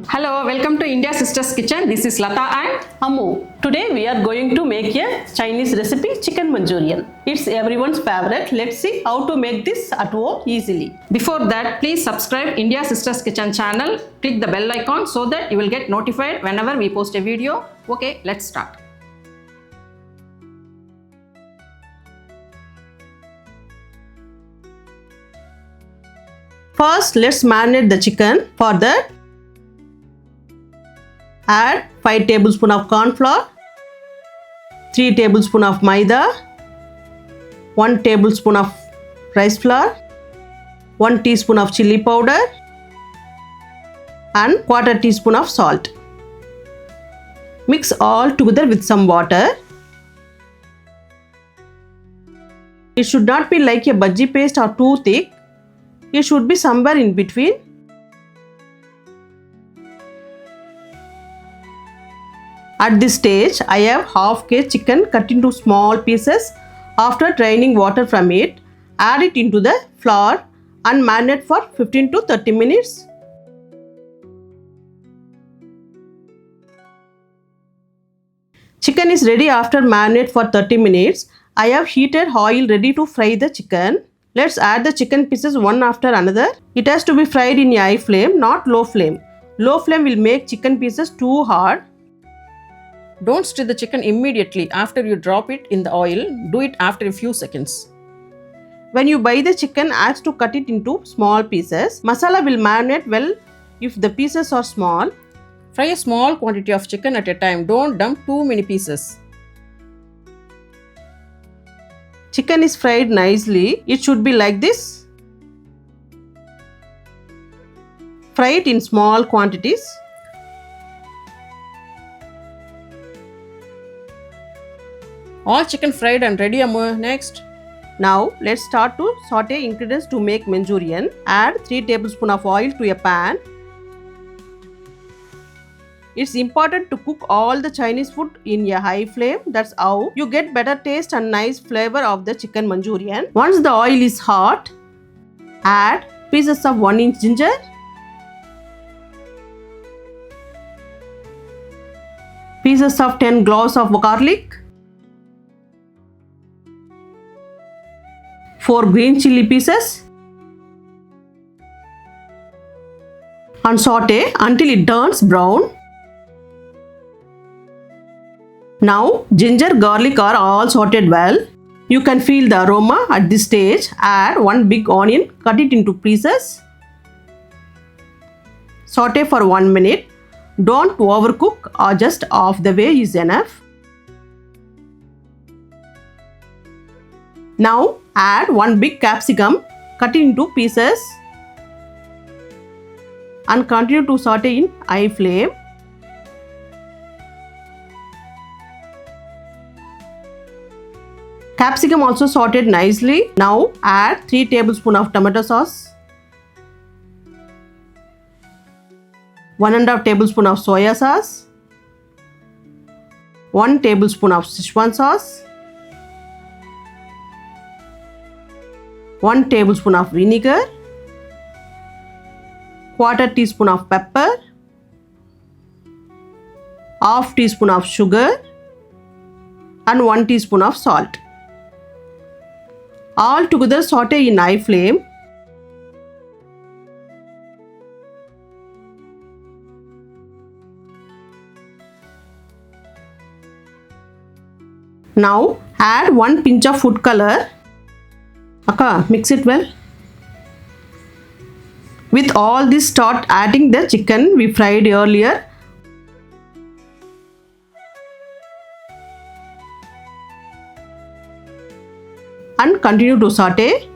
Hello, welcome to India Sisters Kitchen. This is Lata and Ammu. Today we are going to make a Chinese recipe, chicken Manchurian. It's everyone's favorite. Let's see how to make this at home easily. Before that, please subscribe India Sisters Kitchen channel. Click the bell icon so that you will get notified whenever we post a video. Okay, let's start. First, let's marinate the chicken. For that, add 5 tablespoons of corn flour, 3 tablespoons of Maida, 1 tablespoon of rice flour, 1 teaspoon of chilli powder and quarter teaspoon of salt. Mix all together with some water. It should not be like a bhaji paste or too thick. It should be somewhere in between. At this stage, I have half kg chicken cut into small pieces. After draining water from it, add it into the flour and marinate for 15 to 30 minutes. Chicken is ready after marinate for 30 minutes. I have heated oil ready to fry the chicken. Let's add the chicken pieces one after another. It has to be fried in a high flame, not low flame. Low flame will make chicken pieces too hard. Don't stir the chicken immediately after you drop it in the oil. Do it after a few seconds. When you buy the chicken, ask to cut it into small pieces. Masala will marinate well if the pieces are small. Fry a small quantity of chicken at a time. Don't dump too many pieces. Chicken is fried nicely. It should be like this. Fry it in small quantities. All chicken fried and ready, Ammu. Next. Now let's start to saute ingredients to make Manchurian. Add 3 tablespoons of oil to a pan. It's important to cook all the Chinese food in a high flame. That's how you get better taste and nice flavor of the chicken Manchurian. Once the oil is hot, add pieces of 1-inch ginger, pieces of 10 cloves of garlic, 4 green chili pieces and saute until it turns brown. Now ginger, garlic are all sauteed well. You can feel the aroma at this stage. Add 1 big onion, cut it into pieces. Saute for 1 minute. Don't overcook, or just half the way is enough. Now add 1 big capsicum, cut it into pieces and continue to saute in high flame. Capsicum also sauteed nicely. Now add 3 tablespoons of tomato sauce, 1½ tablespoon of soya sauce, 1 tablespoon of Schezwan sauce, 1 tablespoon of vinegar, quarter teaspoon of pepper, half teaspoon of sugar and 1 teaspoon of salt. All together saute in high flame. Now add 1 pinch of food color. Hakka, mix it well. With all this, start adding the chicken we fried earlier. And continue to saute.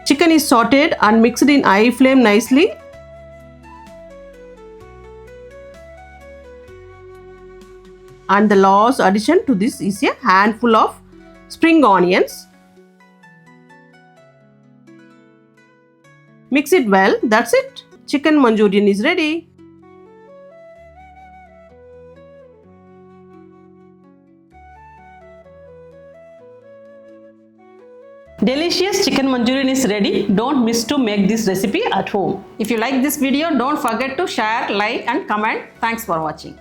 Chicken is sauteed and mixed in high flame nicely. And the last addition to this is a handful of spring onions. Mix it well. That's it. Chicken Manchurian is ready. Delicious chicken manchurian is ready. Don't miss to make this recipe at home. If you like this video, don't forget to share, like and comment. Thanks for watching.